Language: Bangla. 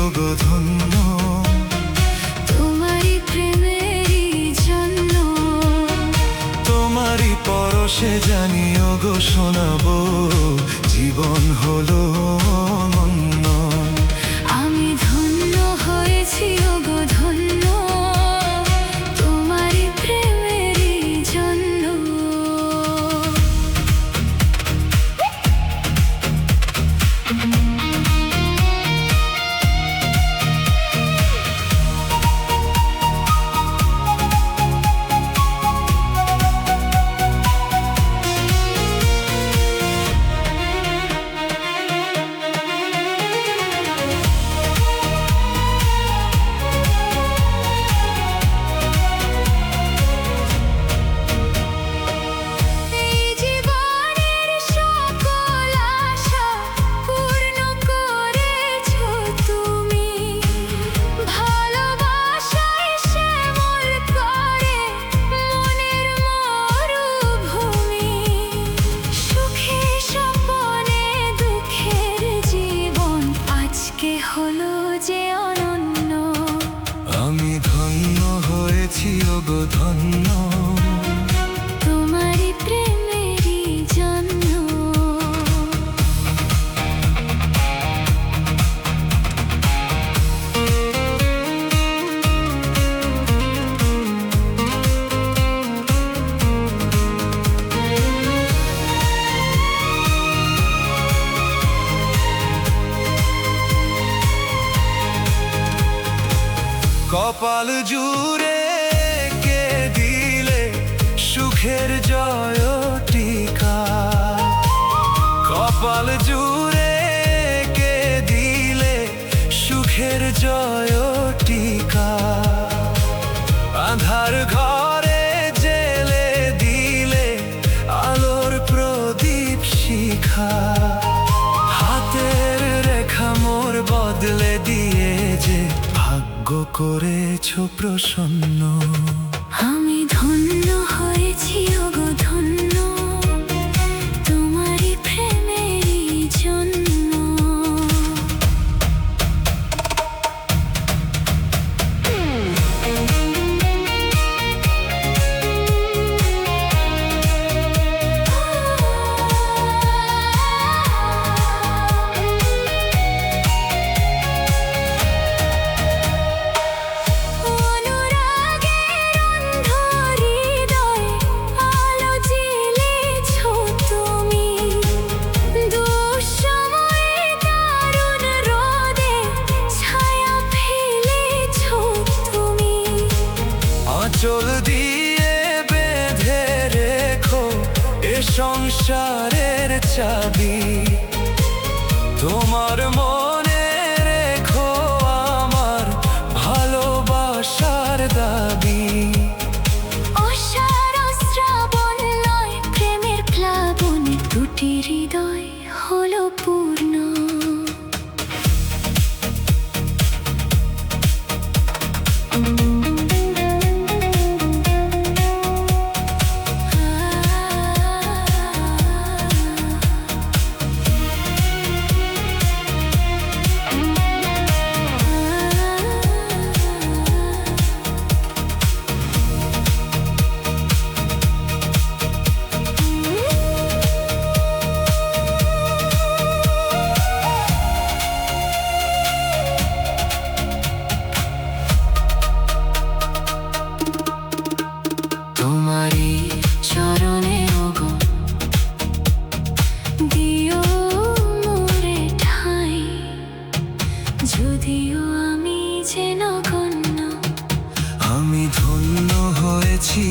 ওগো ধন্য, তোমারই প্রেমেরই জন্য। তোমারই পরশে জানি ওগো শোনাবো, জীবন হলো অনন্য। আমি ধন্য হয়েছি ওগো ধন্য, তোমারই প্রেমেরই জন্য। হলো যে অনন্য, আমি ধন্য হয়েছি ওগো ধন্য, তোমারই প্রেমেরই জন্য। কপাল জুড়ে কে দিলে সুখের জয় টিকা, কপাল জুড়ে কে দিলে সুখের জয় টিকা। আঁধার ঘরে জেলে দিলে আলোর প্রদীপ শিখা, হাতের রেখা মোর বদলে দিয়ে যে ভাগ্য করেছো প্রসন্ন। আমি ধন্য হয়েছি ওগো ধন্য, তোমারই প্রেমেরই জন্য। চোল দিয়ে বেঁধে রেখো এ সংসারের চাবি, তোমার মনে রেখো আমার ভালোবাসার দাবি। অসার শ্রাবণ নয় প্রেমের প্লাবনে দুটি হৃদয় হলো পূর্ণ। তোমারই চরণে ওগো দিও মোরে ঠাই, যদিও আমি যে নগণ্য। আমি ধন্য হয়েছি